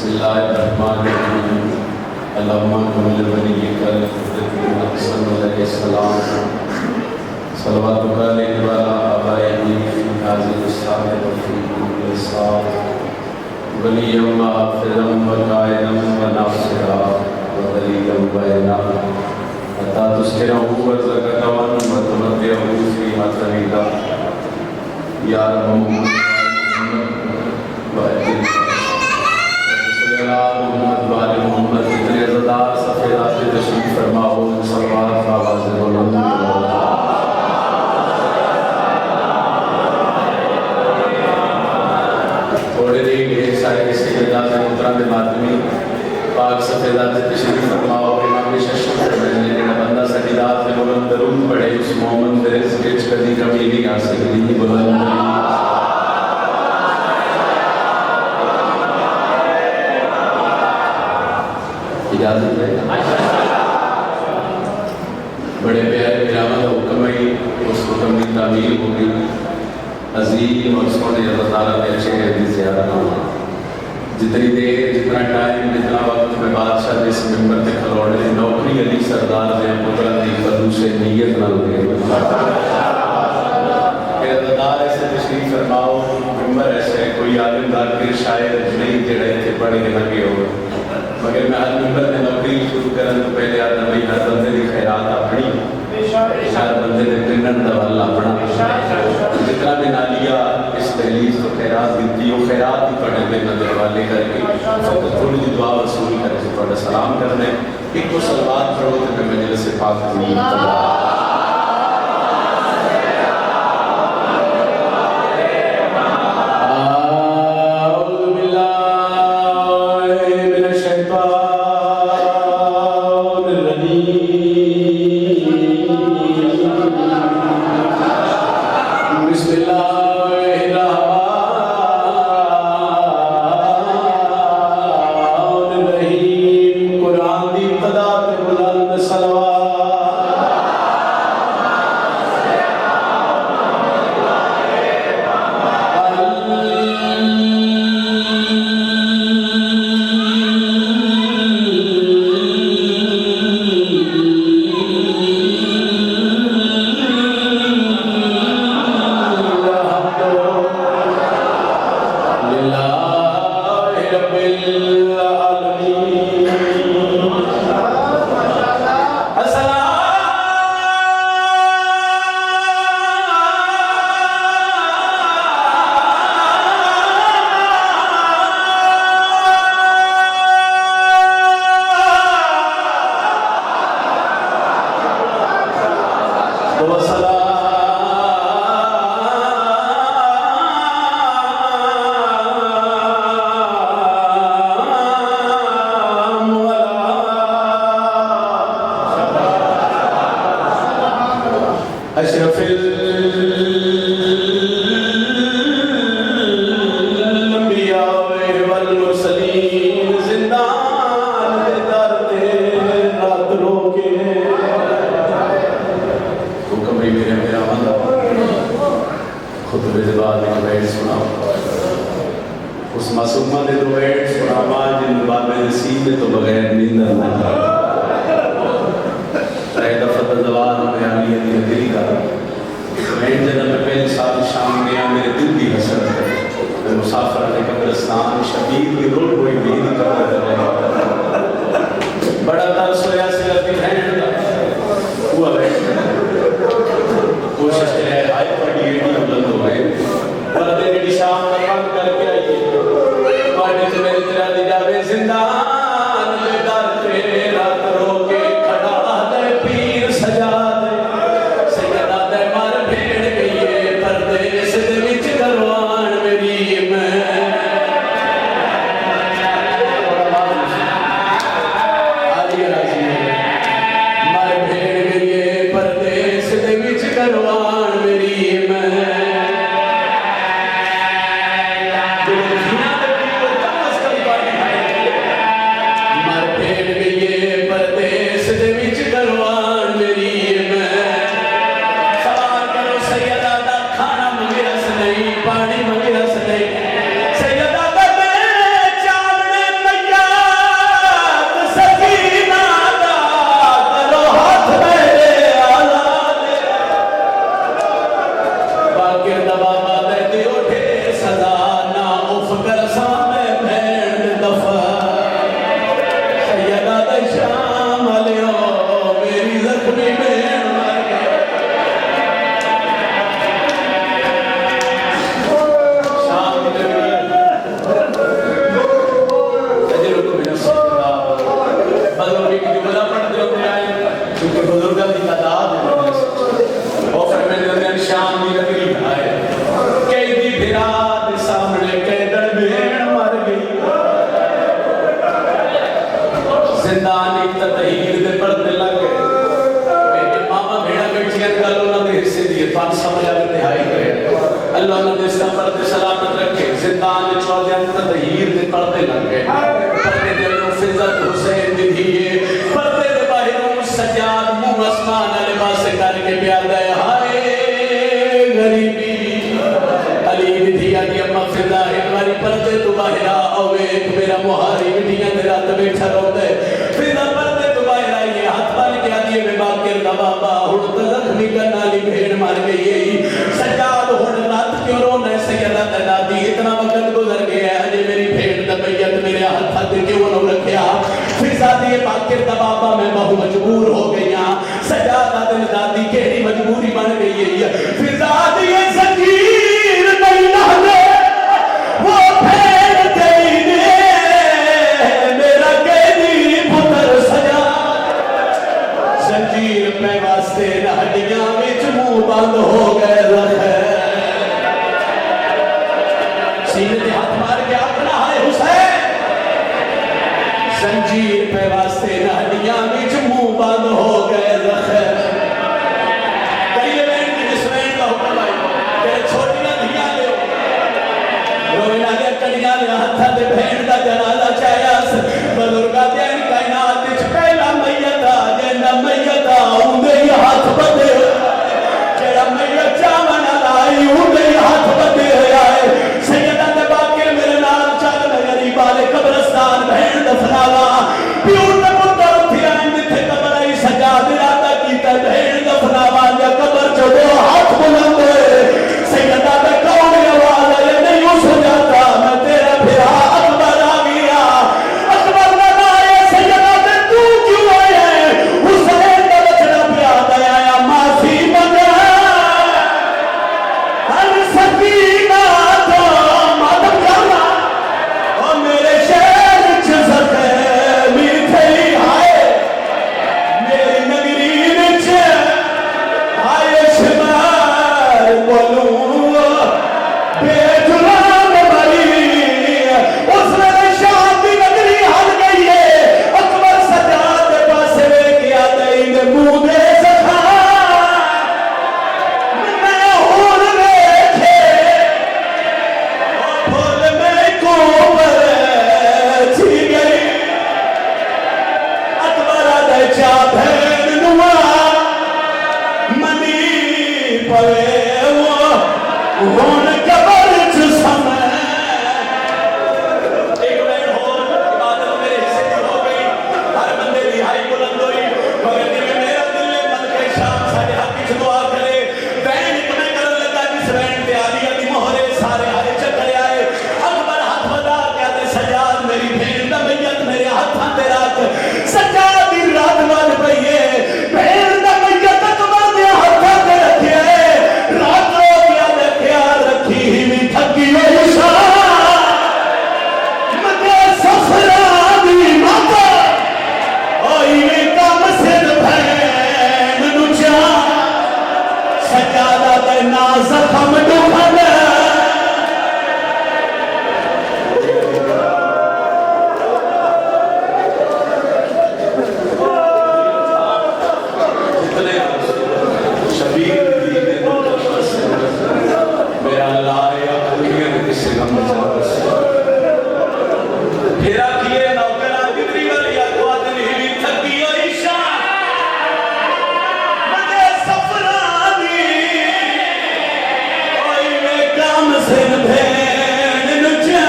بسم اللہ الرحمن الرحیم اللہم کمل ولیک الحسن علیہ السلام صلواتک علیہ وعلی آبائہ فی حاضر الساعۃ وفی کل ساعۃ ولیا وحافظا وقائدا وناصرا ودلیلا وعینا حتی تسکنہ وزکتا وتمتعہ فیہا طویلا یا رب محمد محمد وآل محمد اتنے عزدار سفیدات تشریف فرماؤ صلوات آواز بلند تھوڑے دیر ڈھیر سارے سیدات محترم ماتمی پاک سفیدات تشریف فرماؤ امام ششم فرمائنے جنہ بندہ سجدات بلند درود پڑھے اس مومن درز کچ کدی کمی نہیں آ سکتی بلند اجازت ہے بڑے پیارے پیرامت حکم ہے اس حکم کی تعمیل ہوگی عظیم اور سونے اللہ تعالیٰ نے اچھے حدیث زیادہ نہ ہوا جتنی دیر جتنا ٹائم جتنا وقت میں بادشاہ جس ممبر تے کھلوڑے نوکری علی سردار نے قدرت کی قدو سے نیت نہ لگے کہ عزدار ایسے تشریف فرماؤ ممبر ایسے کوئی عالم ذاکر شاعر نہیں جڑے تھے پڑھ کے لگے ہوئے مگر میں ہر ممبر نے نوکری شروع کرن تو پہلے آتا بھئی ہر بندے دی خیرات اپنی ہر بندے نے پرنن دا والا اپنا جتنا میں نہ لیا اس تحلیز تو خیرات دیتی وہ خیرات ہی پڑھنے میں نہ دروالے کر کے تھوڑی دی دعا وصول کر کے تھوڑا سلام کرنے ایک کو سلوات پڑھو تو میں مجلس پاک ہوئی اشرف الانبیاء والمرسلین زندان درتے رات رو کے حکم بھی میرا مندہ خطبے زبان ایک بیٹ سنا اس معصومہ نے دو بیٹ سنا ماں جن بات میں نصیب ہے تو بغیر نیندر نہ زبان بیانی ہے دلی کا میں جنہ میں پہلے سال شام گیا میرے دل بھی حسرت ہے میں مسافر علی قبرستان شبیر کی روڈ کوئی بھی نہیں کرتا ہے بڑا ترس ہو یا سلت کی بہن ہوا بیٹھ کوشش ہے آئے پڑی ایڈی بلند ہو گئے پر میری شام کا بند کر کے آئیے پڑھنے سے میری طرح دی جاوے زندان میں در پہ رات رو کے پردے لگے پردے دے لو فضت حسین دی دیئے پردے دے باہروں سجاد منہ اسمان علی پاسے کر کے پیادہ ہے ہائے غریبی علی بھی دیا دی اما فضا ہے ہماری پردے تو باہرہ اوے ایک میرا مہاری مٹیاں دے رات بیٹھا روتے فضا پردے تو باہرہ یہ ہاتھ بان کے آدیے میں باقر دا بابا ہڑتا زخمی کرنا لی بھیڑ مار گئی ہے سجاد ہن رات کیوں رونا ہے سیدہ تنادی اتنا وقت گزر گیا ہے جے میری بھیڑ دا بیت میرے ہاتھ کیوں نہ رکھیا فضا دیے باقر دا بابا میں بہو مجبور ہو گیا سجادہ دل دادی کیڑی مجبوری بن گئی ہے فضا دیے زنجیر نہیں نہ وہ پھیر دینے میرا قیدی پتر سجا زنجیر پہ واسطے ہڈیاں وچ منہ بند ہو گئے رکھے سینے تے ہاتھ مار کے اپنا ہے حسین زنجیر پہ واسطے ہڈیاں وچ منہ بند ہو گئے رکھے کئی بہن کی جس بہن کا حکم آئی کہ چھوٹیاں دھیاں لے روینا دے کڑیاں لے ہاتھا دے بہن دا جنازہ چاہیا بزرگا دین کائنات وچ پہلا میت آ جندا میت آوندے ہاتھ بدے جڑا میت چاون لائی اوندے ہاتھ بدے ہویا ہے سیدہ تے باقر میرے نال چل میں غریب والے قبرستان بہن دفناوا پیو تے پتر تھیا جتھے قبر آئی سجاد ارادہ کیتا بہن دفناوا یا قبر جو ہاتھ بلند ہوئے سیدہ تے کون آواز آئی نہیں اس جاتا میں تیرا پھرا اکبر آ گیا اکبر نہ آئے سیدہ تے تو کیوں آئے حسین کا بچنا پیاد آیا معافی مانگا ہر سکینہ تو مادم جانا اور میرے شہر چزت میٹھے ہائے میری نگری وچ ہائے شمار بولوں بے جرام بری اس نے شام دی نگری ہل گئی ہے اکبر سجاد دے پاسے لے کے آتا ہے منہ دے سکھا میں ہون ویکھے پھول میں کوبر چھی گئی اکبر آدھے چا بھین نوا منی پوے وہ ہون قبر چسمے ایک بین ہون عبادت میرے حصے کی ہو گئی ہر بندے رہائی بلند ہوئی مگر میں میرا دل نے ملکہ شام ساڑھے حقی سے دعا کرے بین ایک میں کرن لگا جس بین پہ آدھی آدھی مہرے سارے آئے چکرے آئے اکبر ہاتھ بدا کیا دے سجاد میری بھین دا میت میرے ہاتھاں دے رات سجاد دی رات بان پئیے بھین دا میت اکبر دے ہاتھاں دے رکھے رات رو کیا دے خیال رکھی ہی بھی تھکی ہوئی شاہ مدے سفرہ دی ماتا اوئی میں کام سن بھین نچا سجادہ دے نازخم دکھن جتنے شبیر دینے میرا اللہ یا کلیئر کسی غم جارس پھرا کیے نوکرہ گدری والی اقوات نہیں تھکی ہوئی شاہ مجھے سفرانی کوئی میں کام سن بھین نچا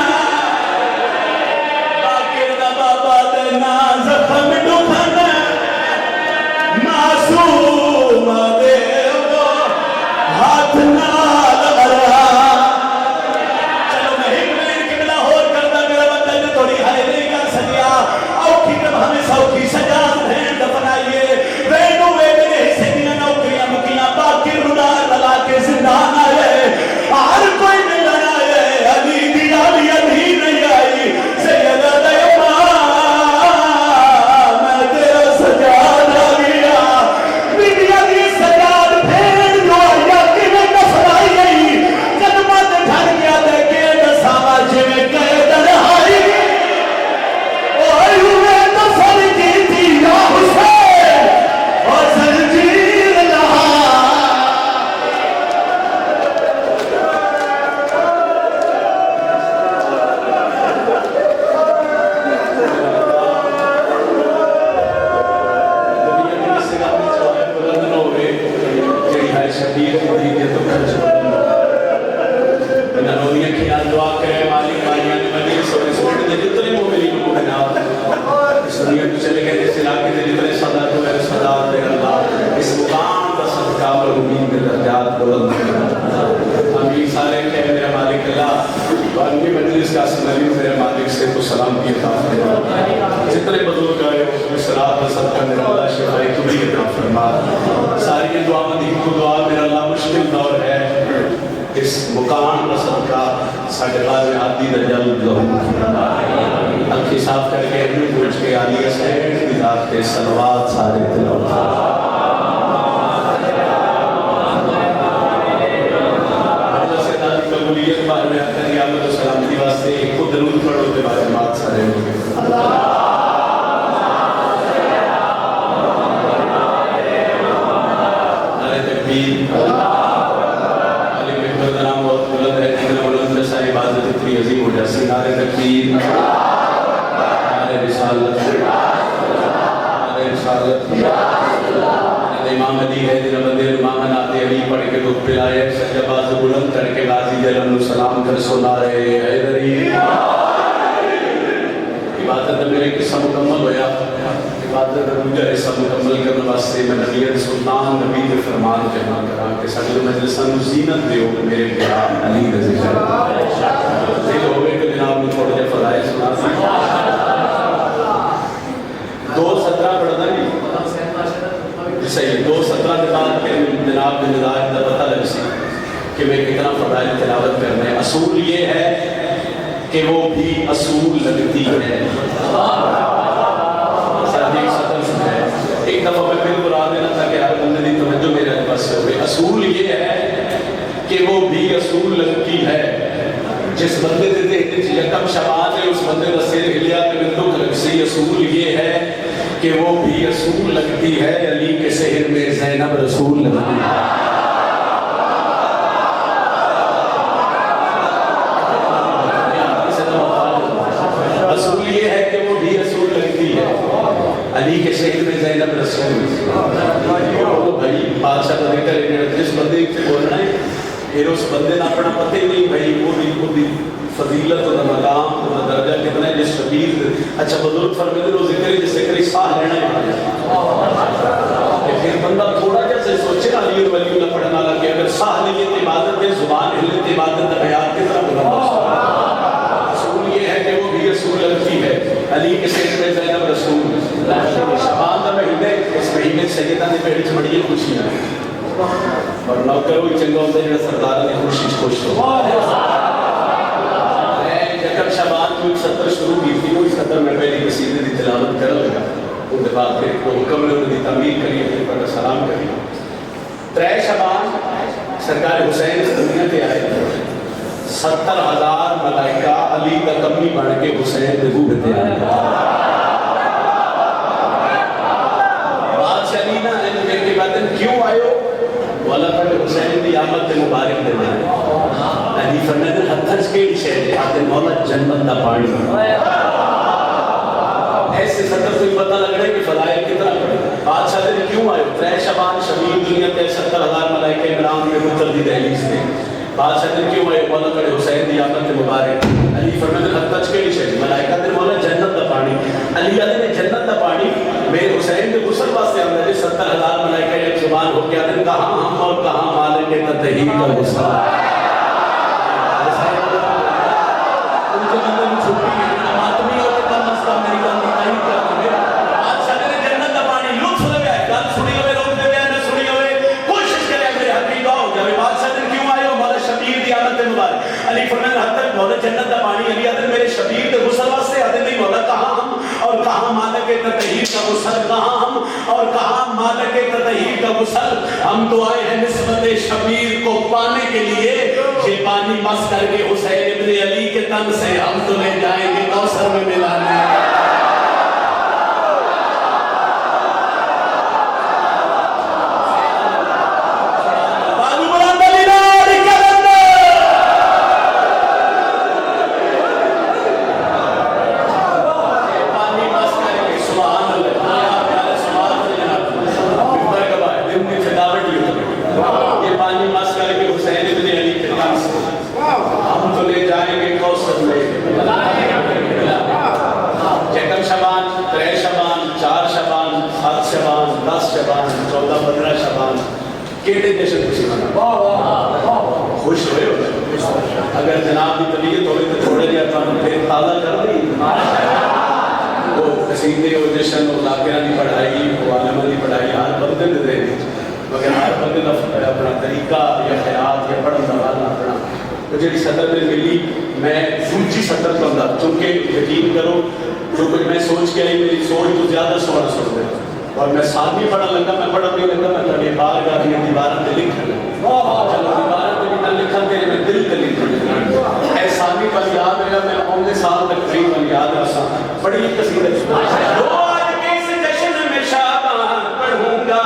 باقر دا بابا دے نازخم دکھن معصوم دے وہ ہاتھ نال غرا چلو میں نال دعا کرے مالک بھائیاں نے مدینے سونے سونے دے جتنے مومنین مومنات اس دنیا میں چلے گئے اس علاقے دے جتنے صدات ہوئے صدات دے اللہ اس مقام کا صدقہ اور امید کے درجات بلند کرے امین سارے کہہ میرے مالک اللہ بانوی مجلس کا سنلی میرے مالک سے تو سلام کی عطا فرما جتنے بزرگ آئے اس میں صلاۃ و صدقہ میرا اللہ شفائی کبھی عطا فرما ساری دعا مندی کو دعا میرا اللہ مشکل دور ہے اس مقام کا صدقہ ساڑھے غازِ عادی دا جلد لہو اکھی صاف کر کے اپنی پوچھ کے آلیہ سیڈ کی ذات کے صلوات سارے تلاوت قبولیت بار میں آتا ہے آمد و سلامتی واسطے ایک کو درود پڑھو کے بعد جماعت سارے ہوگے نعرہ تکبیر علی محمد نام بہت بلند ہے جنگل بلند میں ساری عبادت اتنی عظیم ہو جاسی نعرہ تکبیر نعرہ رسالت نعرہ رسالت امام علی ہے جنہ بندے امام ناتے علی پڑھ کے دکھ پلائے سجدہ باز بلند کر کے غازی جلن سلام کر سنا رہے حیدری عبادت میرے قصہ مکمل ہویا عبادت روجہ ایسا مکمل کرنے واسطے میں نبیت سلطان نبی کے فرمان کہنا کرا کہ سجد مجلسان زینت دے ہو میرے پیار علی رضی اللہ دل ہوئے کہ جناب نے تھوڑے جے فضائے سنا دو 17 پڑھنا نہیں صحیح 2:17 کے بعد کہ جناب نے مزاج کا پتہ لگ سی کہ میں کتنا فضائل تلاوت کرنا ہے اصول یہ ہے کہ وہ بھی اصول لگتی ہے ایک دفعہ میں پھر بلا دینا تھا کہ ہر بندے کی توجہ میرے پاس سے ہوئے اصول یہ ہے کہ وہ بھی اصول لگتی ہے جس بندے دے دے یکم شبان ہے اس بندے کا سر ہلیا کہ میں دکھ لگ سی اصول یہ ہے کہ وہ بھی رسول لگتی ہے علی کے شہر میں زینب رسول لگتی ہے رسول یہ ہے کہ وہ بھی رسول لگتی ہے علی کے شہر میں زینب رسول بھائی بادشاہ کو دیکھ کر جس بندے سے بولنا ہے پھر اس بندے نے اپنا پتہ ہی نہیں بھائی وہ بھی فضیلت و مقام و درجہ کتنا ہے جس شبیر اچھا بزرگ فرمیدے رو ذکر جس ذکر ساہ لینا ہے کہ پھر بندہ تھوڑا جیسے سوچے علی ولی اللہ پڑھنا لگے اگر ساہ لیت عبادت ہے زبان حلت عبادت بیان کی طرح بلند رسول یہ ہے کہ وہ بھی رسول لگتی ہے علی کے سیر میں زینب رسول شبان دا مہینے اس مہینے سیدہ نے پہلی چمڑیے خوشی ہے اور نوکر ہوئی چنگا ہوتا ہے جنہا سردار نے خوشی خوش ہو شبان کو 70 شروع کی تھی وہ 70 میں پہلی قصیدے دی تلاوت کر لگا وہ دفعہ پھر تو حکم نے انہوں نے تعمیر کری پھر پر سلام کری 3 شبان سرکار حسین اس دنیا کے آئے 70,000 ملائکہ علی کا کمی بڑھ کے حسین دے گو بتے آئے بادشاہ علی نا ان کے بعد کیوں آئے ہو والا پر حسین دی آمد مبارک دے دے علی فرمیدے ہتھرز کے لیے شہر آتے مولا جنت دا پانی ایسے 70 سے پتہ لگ رہا ہے کہ فضائل کتنا پڑے بادشاہ دن کیوں آئے 3 شبان شبیر دنیا تے 70,000 ملائکہ اکرام میں متر دی دہلیز تھے بادشاہ دن کیوں آئے مولا کڑے حسین دی آمد مبارک علی فرمیدے ہتھرز کے لیے شہر ملائکہ دن مولا جنت دا پانی علی آدھے نے جنت دا پانی میرے حسین کے غسل واسطے آمد ہے 70,000 ملائکہ ایک زبان ہو گیا دن کہاں ہم اور کہاں مالک تطہیر کا غسل جنت دا پانی علی آدھر میرے شبیر دے غسل واسطے آدھر نہیں مولا کہاں ہم اور کہاں مالک تطہیر کا غسل کہاں ہم اور کہاں مالک تطہیر کا غسل ہم تو آئے ہیں نسبت شبیر کو پانے کے لیے یہ پانی مس کر کے حسین ابن علی کے تن سے ہم تو لے جائیں گے کوثر میں ملانے ہم تو لے جائیں لگا تو پھر تازہ کر دی وہ قصیدے اور جشن اور لاکرہ کی پڑھائی وہ عالمہ کی پڑھائی ہر بندے دے مگر ہر بندے کا اپنا طریقہ یا خیال یا پڑھن کا والا اپنا وہ جی سطر میں ملی میں دوسری سطر تو اندر چونکہ یقین کرو جو کچھ میں سوچ کے آئی میری سوچ تو زیادہ سونا سوچ رہے اور میں ساتھ بھی پڑھا لگا میں پڑھا نہیں لگا میں کبھی بار گا دیا دیواروں پہ لکھ لگا چلو دیواروں پہ بھی نہ لکھا تیرے میں دل پہ لکھ لگا احسانی پر یاد رہا میں اونگے سال تک قریب یاد رہا بڑی قصیدہ دو آج کے اس جشن میں شابان پڑھوں گا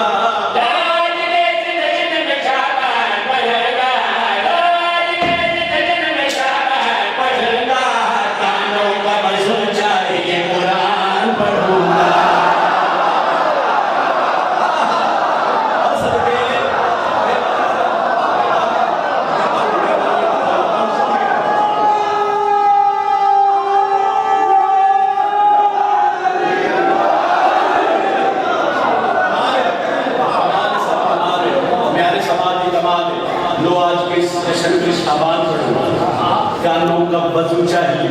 گانوں کا وضو چاہیے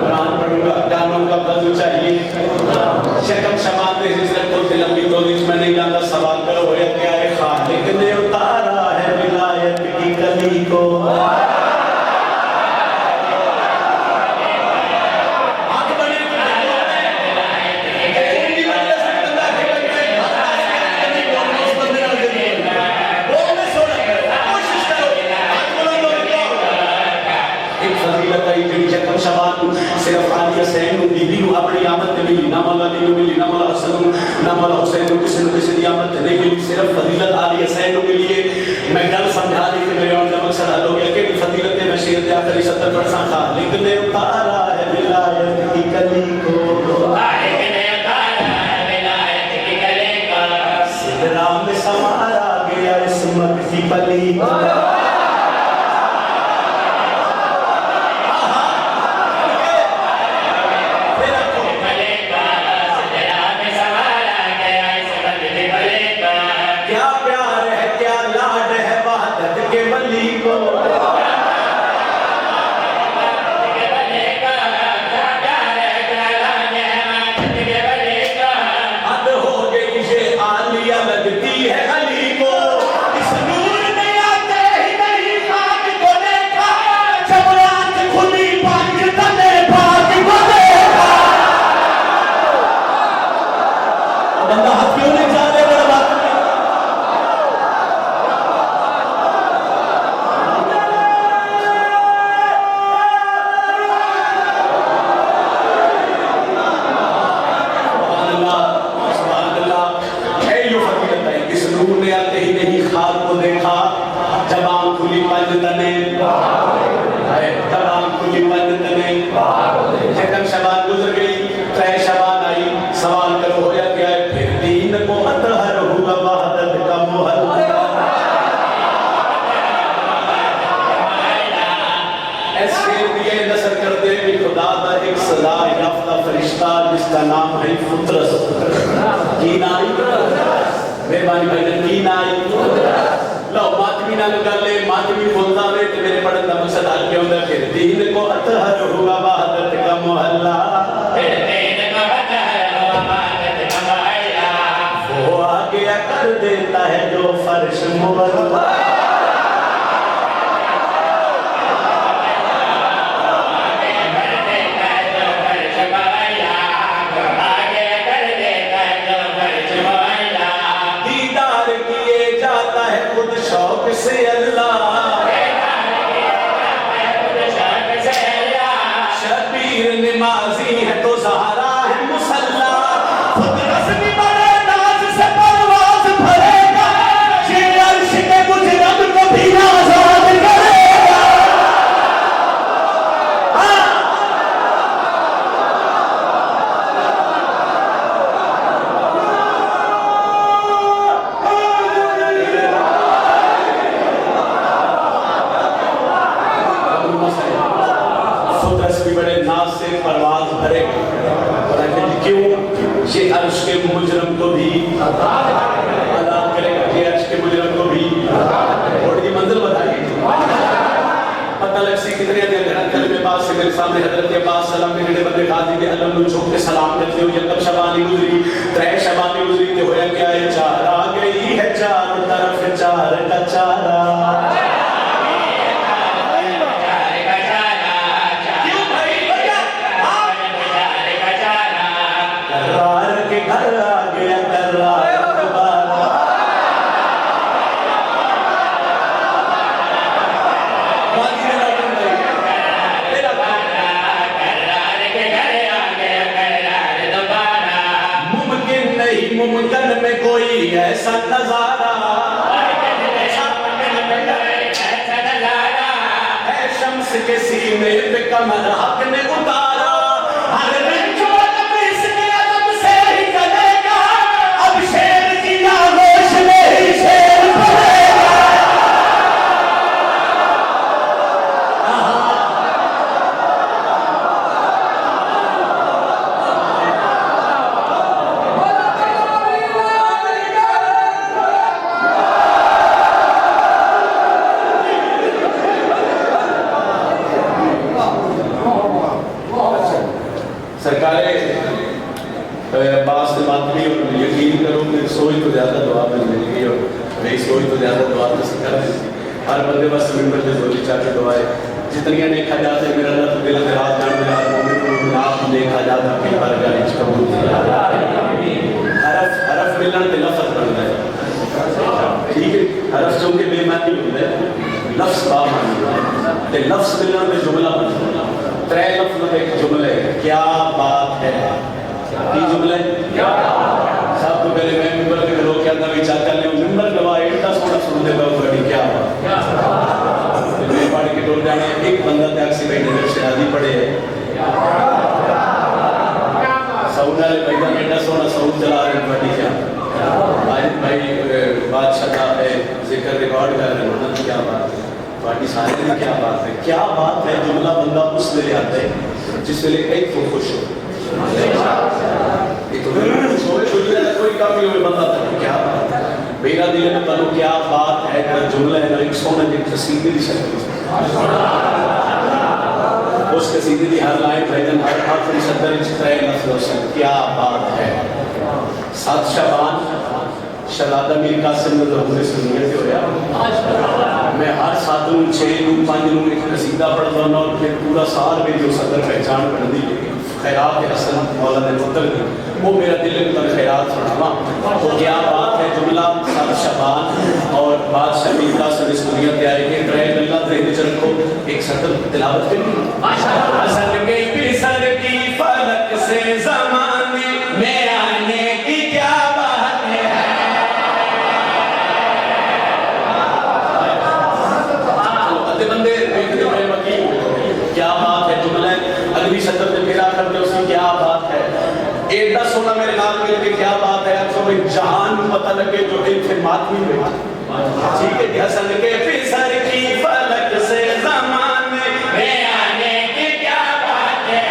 قرآن پڑھوں گا گانوں کا وضو چاہیے شکم شبان دے حضرت کو دلمبی تو دیش میں نہیں جانتا سوال کرو ہویا کیا ہے خالق نے اتارا ہے ولایت کی کلی کو صرف عالی حسین کو بی بی کو اپنی آمد نے ملی نہ مولا علی کو ملی نہ مولا حسن نہ مولا حسین کو کسی نہ کسی آمد نہیں ملی صرف فضیلت عالی حسین کو ملی ہے میں گل سمجھا دی کہ میرے اور مقصد حل ہو گیا کہ فضیلت میں شیر دیا کری 70% تھا لیکن نے اتارا ہے ولایت کی کلی کو سدرا میں سمارا گیا عصمت کی پلی جس کا نام ہے فطرس کی نائی مہربانی بھائی کی نائی لو ماتمی نہ لگا لے ماتمی بولتا رہے تو میرے پڑھن کا مقصد حال کیا ہوتا ہے پھر دین کو اطہر ہوا وحدت کا محلہ پھر دین کو اطہر ہوا وحدت کا محلہ وہ آگے کر دیتا ہے جو فرش مبرد سے اللہ شبیر نمازی ہے تو زہرا ہے مسلح خود رسمی بڑے ناز سے پرواز بھرے گا یہ عرش کے مجرم کو بھی آزاد کرے گا پرواز بھرے کیوں یہ عرش کے مجرم کو بھی آزاد کرے گا یہ عرش کے مجرم کو بھی اور یہ منزل بتائیے پتہ لگ سی سی کتنے کلمے پاک سے میرے سامنے حضرت عباس سلام کے جڑے بندے غازی دے علم نو چھوک کے سلام کرتے ہو یکم شبانی گزری ترے شبانی گزری تے ہویا کیا ہے چار آ گئی ہے چاروں طرف چار کا چارہ گھر آ گیا کرار دوبارہ ممکن نہیں ممکن میں کوئی ایسا نظارہ ہے شمس کے سینے پہ کمر حق نے اتارا ہر رنج باس نے بات کی اور یقین کرو کہ سوئی تو زیادہ دعا میں مل گئی اور نہیں سوئی تو زیادہ دعا تو سکھا رہی تھی ہر بندے بس ممبر سے زوری چاہ کے دعائے جتنی دیکھا جاتا ہے میرا اللہ تو دل کے رات جان میں آج مومن کو آپ دیکھا جاتا کہ ہر گاڑی قبول حرف ملن تے لفظ بنتا ہے ٹھیک ہے حرف چونکہ بے معنی ہوتا ہے لفظ با معنی ہوتا ہے تے لفظ ملن تے جملہ بنتا ہے ترے لفظ میں ایک جملہ ہے کیا بات ہے کی جملہ ہے سب تو پہلے میں ممبر کے لوگ کیا نبی چاہتا لیں ممبر گواہ ایڈا سونا سنتے پہ بڑی کیا بات میں پڑھ کے ٹول جانے ایک بندہ ٹیکسی پہ نظر شہادی پڑے ہے سعود علیہ بھائی کا ایڈا سونا سعود چلا رہے ہیں بڑی کیا ماجد بھائی بادشاہ کا ہے ذکر ریکارڈ کر رہے ہیں کیا بات ہے باقی سارے میں کیا بات ہے کیا بات ہے جملہ بندہ اس لئے آتا ہے جس لئے ایک تو خوش ہو کوئی کمی ہوئے بندہ تھا کیا بات ہے میرا دل میں تنو کیا بات ہے جملہ ہے ایک سونا جن قصیدے دی شکل اس قصیدے دی ہر لائن بھیجن ہر حرف صدر اچھترے لفظ کیا بات ہے 7 شعبان شہزادہ میر قاسم نے ضرور سنیت ہویا میں ہر 7 نوں 6 نوں 5 نوں ایک قصیدہ پڑھتا ہوں اور پھر پورا سال میں جو صدر پہچان پڑھ دی خیرات حسن مولانا مطلع دی وہ میرا دل میں تن خیرات سناما تو کیا بات ہے جملہ 7 شعبان اور بادشاہ میر قاسم اس دنیا تے آئے کہ ڈرائیو اللہ ذہن چل کو ایک صدر تلاوت کرنی حسن کے پسر کی فلک سے زمانے میں آنے کی کیا بات ہے بندے دیکھتے بڑے وکیل کیا بات ہے جملہ اگلی صدر نے میرا کرتے اس کی کیا بات ہے ایڈا سونا میرے نام مل کے کیا بات ہے تو میں جہان پتہ لگے جو ایک پھر ماتمی میں ٹھیک ہے کہ حسن کے پسر کی فلک سے زمانے میں آنے کی کیا بات ہے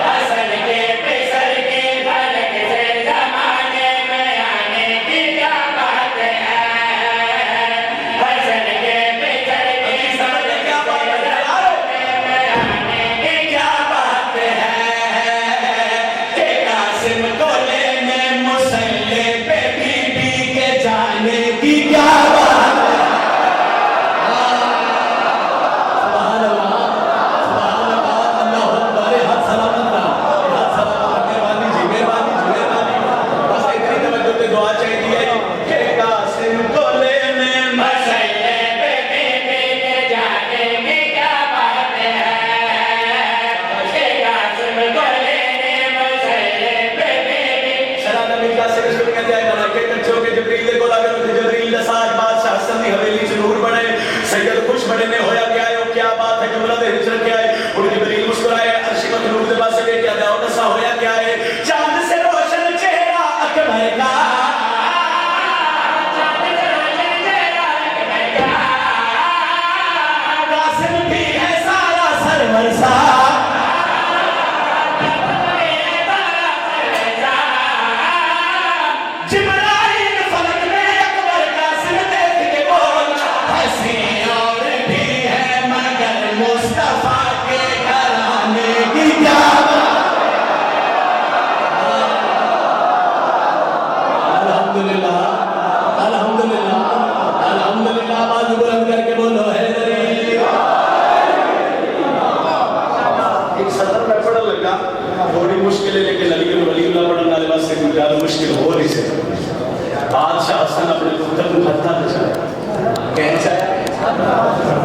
حسن کے پسر کی فلک سے زمانے میں آنے کی کیا بات ہے حسن کے پسر کی فلک سے آنے کی کیا بات ہے کہ قاسم کو لینے مسلح پہ بی بی کے جانے کی کیا بات ہے سبحان اللہ سبحان اللہ اللہ اکبر حد سلامت مہربانی جی مہربانی بس اتنی توجہ تے دعا چاہیے کہ قاسم کو لینے مسلح پہ بی بی کے جانے کی کیا بات ہے کہ قاسم کو لینے مسلح پہ بی بی شہزادہ میر قاسم اس کو کہتے ہیں ملائکے کچھو کے جبریل کو لگے تو جبریل ساج بادشاہ حسن دی حویلی سے نور بڑے سید خوش بڑے نے ہویا کیا ہے وہ کیا بات ہے جملہ دے ہجرت کیا ہے اور جبریل مسکرائے عرشی مت نور دے پاس سے کیا دیا اور دسا ہویا کیا ہے چاند سے روشن چہرہ اکبر کا قاسم بھی ہے سارا سرور سا جبرائیل فلک میں اکبر قاسم دیکھ کے بولا ہنسی اور بھی ہے مشکل ہے لیکن علی ولی اللہ پڑھنے والے واسطے کوئی زیادہ مشکل ہو نہیں سکتا. بادشاہ حسن اپنے پتر کو ہتھا بچایا. کہنا چاہیا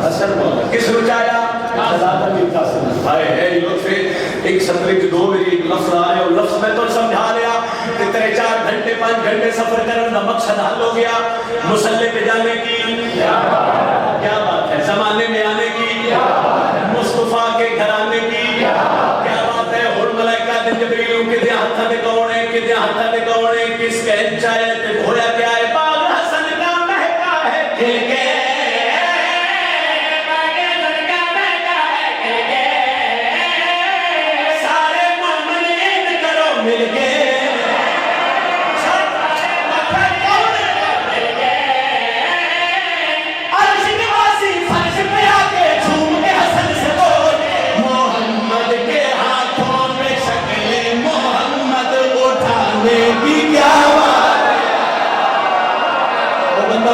حسن بولا کس کو چاہیا؟ شہزادہ امیر قاسم. ہائے ہے لطف ایک سطرے کے دو میری ایک لفظ آئے اور لفظ میں تو سمجھا لیا کہ 3-4 گھنٹے 5 گھنٹے سفر کرنے کا مقصد حل ہو گیا. مسلح پہ جانے کی کیا بات ہے, زمانے میں آنے کی, مصطفیٰ کے گھر آنے کی کیا بات ہے. اور ملائکہ دے جبریل کے دے ہاتھاں دے کونے کے دے ہاتھاں دے کونے کس کہن چاہے تے ہویا کیا ہے. باغ حسن کا مہکا ہے کھل کے سارے مومنین کرو مل کے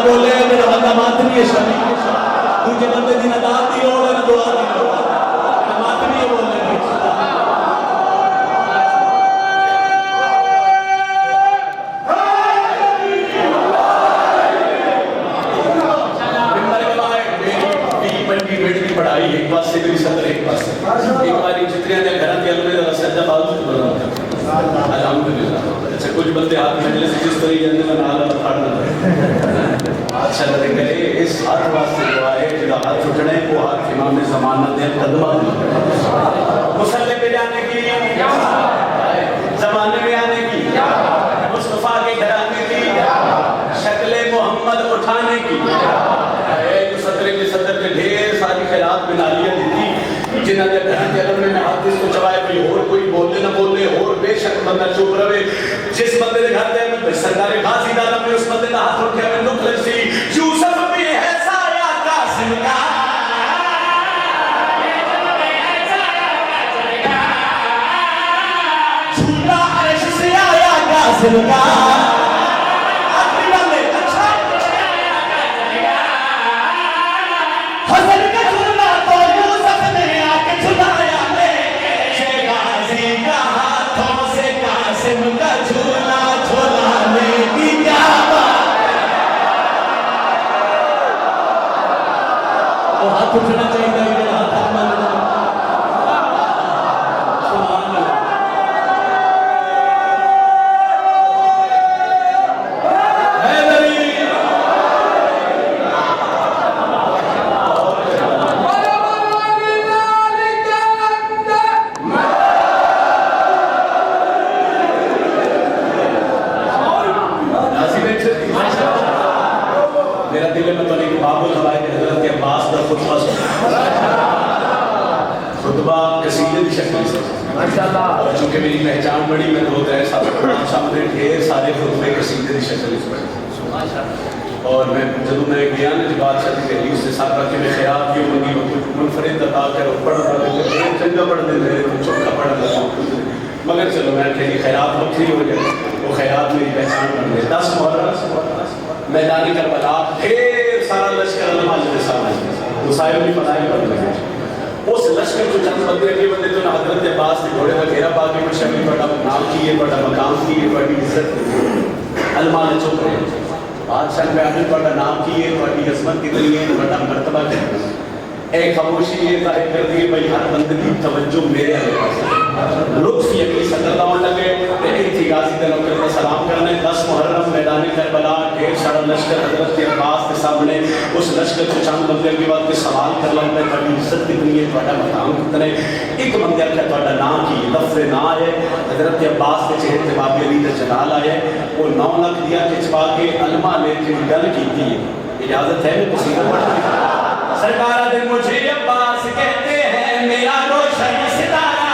بولے میرا بندہ ماتمی ہے شامی تجھے بندے دی نداد دی اور نہ دعا دی ماتمی ہے بولنے میں بیٹی پڑھائی ایک پاس سے میری صدر ایک پاس سے ایک باری جتریاں نے گھران کے علمے کا سجدہ بازو بنا الحمدللہ. اچھا کچھ بندے ہاتھ میں جلے سے جس طریقے جانے میں نالا پھاڑنا اچھا لگے گئے. اس ہاتھ واسطے دعا ہے جدا ہاتھ اٹھنے کو ہاتھ امام زمانہ دے قدمہ دے مسلح پہ جانے کی زمانے میں آنے کی مصطفیٰ کے گھر آنے کی شکل محمد اٹھانے کی. صدرے کے صدر کے ڈھیر ساری خیرات بنالیاں دیتی جنہاں جب گھران کے علم میں حدیث کو چوائے بھی اور کوئی بولے نہ بولے اور بے شک بندہ چوپ رہے. جس بندے نے گھر دے میں سرکار غازی دادا میں اس بندے نے ہاتھ رکھے میں نکھ لگسی. یوسف بھی ہے سایہ قاسم کا جھولا عرش سے آیا قاسم کا اٹھنا چاہیے میرا دل میں تو نہیں باب الحوائے کے حضرت کے عباس کا خطبہ قصیدے کی شکل سے اور چونکہ میری پہچان بڑی میں 2-3 سال سامنے ڈھیر سارے خطبے قصیدے کی شکل سے پڑھے. اور میں جب میں گیا نا جب بادشاہ کی تحریر سے ساتھ رکھ کے میں خیرات کیوں منگی وہ منفرد عطا کر پڑھ رہا تھا چنگا پڑھ دے رہے چوکھا پڑھ رہا مگر چلو میں کہ خیرات بکری ہو جائے وہ خیرات میری پہچان بن گئے. 10 محرم میدانی کربلا ڈھیر سارا لشکر علماء جب سامنے مسائل بھی پتہ ہی بن گئے. اس لشکر کو چند بندے کے بندے تو حضرت عباس نے گھوڑے وغیرہ پا کے کچھ شامل بڑا نام کیے بڑا مقام کیے بڑی عزت علماء نے چپ رہے. بادشاہ میں اپنے بڑا نام کیے بڑی عظمت کی دلیے بڑا مرتبہ کرتے اے خاموشی یہ ظاہر کر دیے بھائی ہر بندے کی توجہ میرے پاس لطف یقین صدر داؤں لگے ایک تھی غازی دنوں کے لئے سلام کرنے 10 محرم میدان کربلا ڈھیر سارا لشکر حضرت عباس کے سامنے اس لشکر کو چند بندے کے بعد سوال کر لگتا ہے بڑی عزت کتنی ہے بڑا مقام کتنے ایک بندے کا بڑا نام کی لفظ نا ہے حضرت عباس کے چہرے باب علی کا جلال آئے وہ 9 لاکھ دیا کھچوا کے علماء لے کے گل کی تھی. اجازت ہے میں کسی کو پڑھتی سرکار دن مجھے عباس کہتے ہیں میرا روشن ستارہ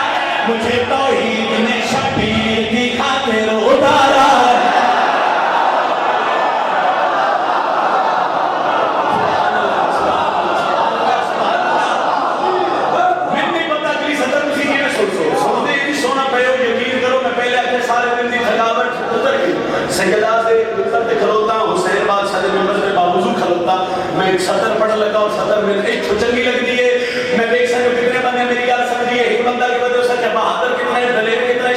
مجھے توحید نے شبیر کی خاطر اتارا. میں نہیں پتا کہ صدر کسی کی میں سن دے سونا پہ یقین کرو میں پہلے اپنے سارے دن کی تھکاوٹ اتر گئی سیدہ سے اترتے کھلوتا حسین بادشاہ دے ممبر میں باوضو کھلوتا میں ایک سطر پڑھ لگا اور سطر میں ایک چنگی لگ دی ہے میں دیکھ سکتا کتنے بندے میری گل سمجھیے ایک بندہ کی وجہ سے بہادر کتنا ہے دلیر کتنا ہے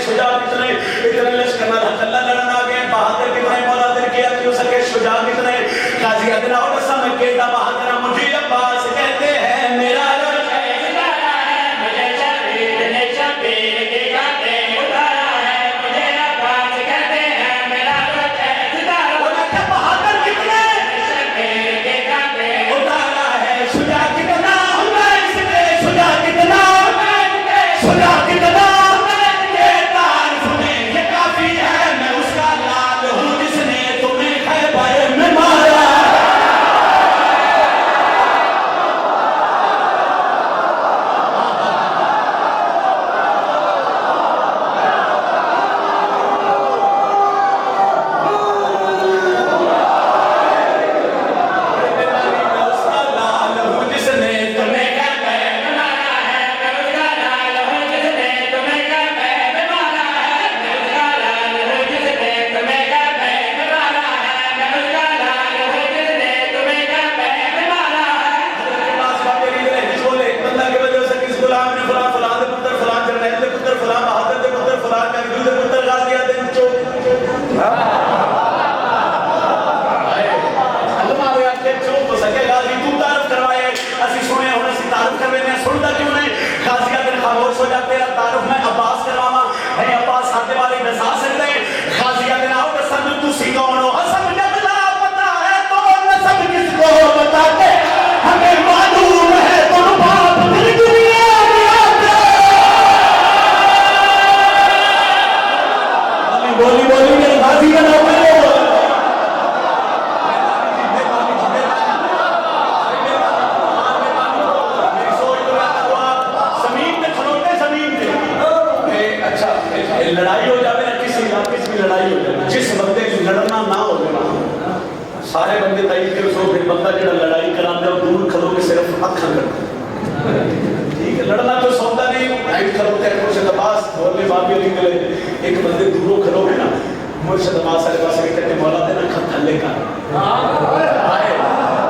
سارے بندے تائید کے سو پھر بندہ جڑا لڑائی کرانا ہے دور کھلو کے صرف اکھا کرتا ٹھیک ہے لڑنا تو سوتا نہیں لائٹ کھلو کے مرشد عباس بولنے بابی علی گلے ایک بندے دوروں کھلو گے نا مرشد عباس سارے پاس کے کہتے مولا دینا کھا تھلے کا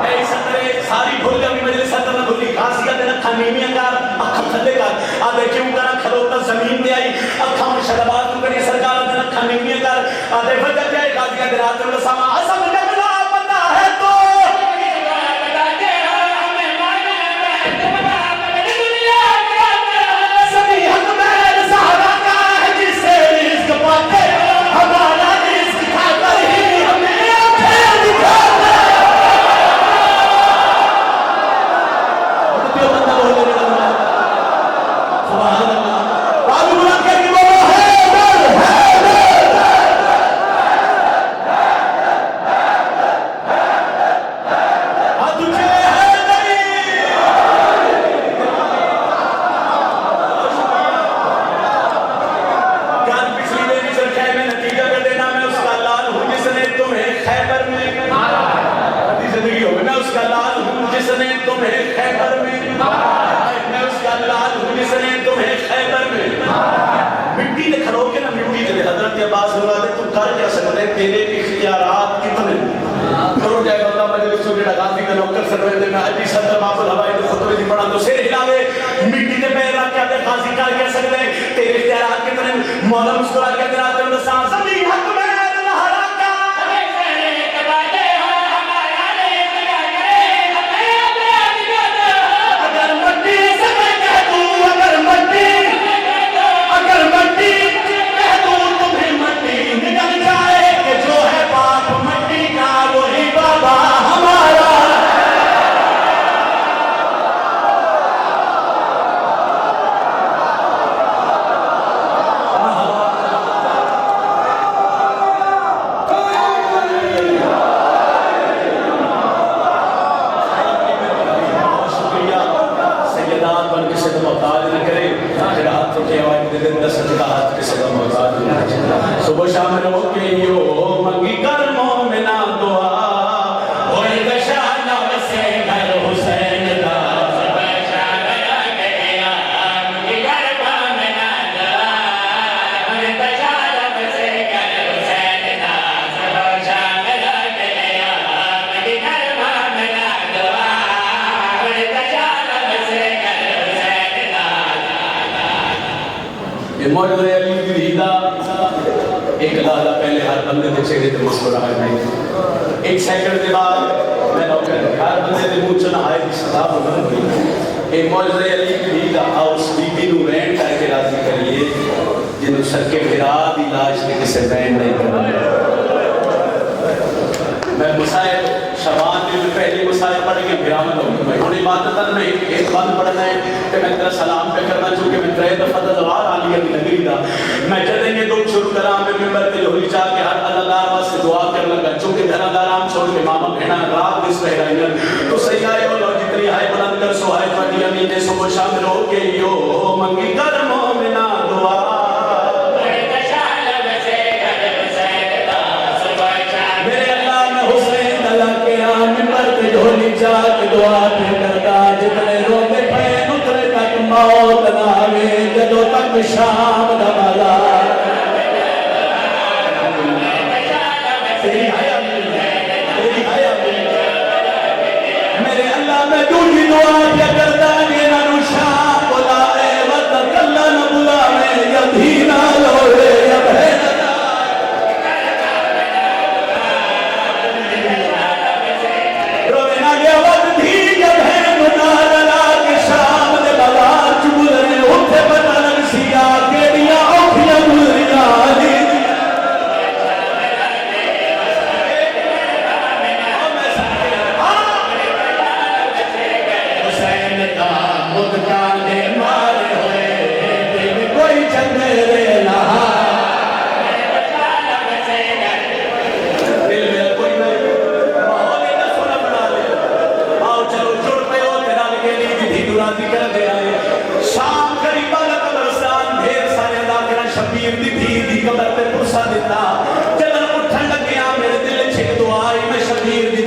اے صدرے ساری بھول گیا مجلس صدر نہ بھولی خاصیت دینا کھا نیمیاں کا اکھا تھلے کا آدھے کیوں کرا کھلوتا زمین دے آئی اکھا مرشد عباس تو کری سرکار دینا کھا نیمیاں کا آدھے وجہ کیا ہے خاصیت دینا آدھے اللہ ساما حسن جبلا بندہ ہے تو تیرے اختیارات کتنے کرو جائے بندہ مجلس جو جڑا غازی کا نوکر سروے دے میں علی صدر باب الہوائی دے خطبے دی پڑھا تو سیر ہلاوے مٹی دے پیر رکھ کے آتے غازی کر کہہ سکتے تیرے اختیارات کتنے مولا مسکرا کے دن آتے ہیں سان زمین حق میں لہرا کا اگر مٹی سے میں کہہ دوں اگر مٹی کہہ دوں تمہیں مٹی نکل جائے صبح شام رو کے یو منگی کر مومنہ دعا ہوئی دشانہ سے گھر حسین دا صبح شام رو کے یو منگی کر مومنہ دعا ہوئی دشانہ سے گھر حسین دا صبح شام رو کے یو منگی کر مومنہ دعا ہوئی دشانہ سے گھر حسین دا یہ موجود ہے علی کی دیدہ ایک لحظہ پہلے ہر بندے دے چہرے تے مسکراہٹ نہیں ایک سیکنڈ کے بعد میں نوکر ہر بندے دے منہ چ نہائے دی صدا بلند ہوئی ایک معجزہ علی کی بھی دا اس بی بی نو رین کر کے راضی کریے جنوں سر کے بھرا دی لاش کے کسے رین نہیں کرنا میں مسائل شبان نے پہلی مسائل پڑھ کے بھرامد ہوں میں انہیں باتتاً میں ایک بند پڑھنا ہے کہ میں تیرا سلام پہ کرنا چونکہ میں ترے دفعہ دوار آلیہ کی نگری دا میں جدیں گے دو شروع کرام میں ممبر تے لوہی چاہ کے ہر اللہ دار واسے دعا کر لگا چونکہ دھرہ دارام چھوڑ کے ماما بھینا رات دس رہ رہی ہیں تو صحیح آئے ہو لو جتنی آئے بلند کر سو آئے پڑھی امین صبح شامل ہو کے یو منگی کر مومنہ دعا ڈھولی چاہ کے دعا پہ کرتا جتنے روتے پہ نترے تک موت ناوے جدو تک شام دمالا میرے اللہ میں دولی دعا پہ کرتا نینا نو شام بلائے وقت اللہ نہ بلائے یا دھینا لوڑے یا بہن شبیر دی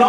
9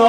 9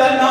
9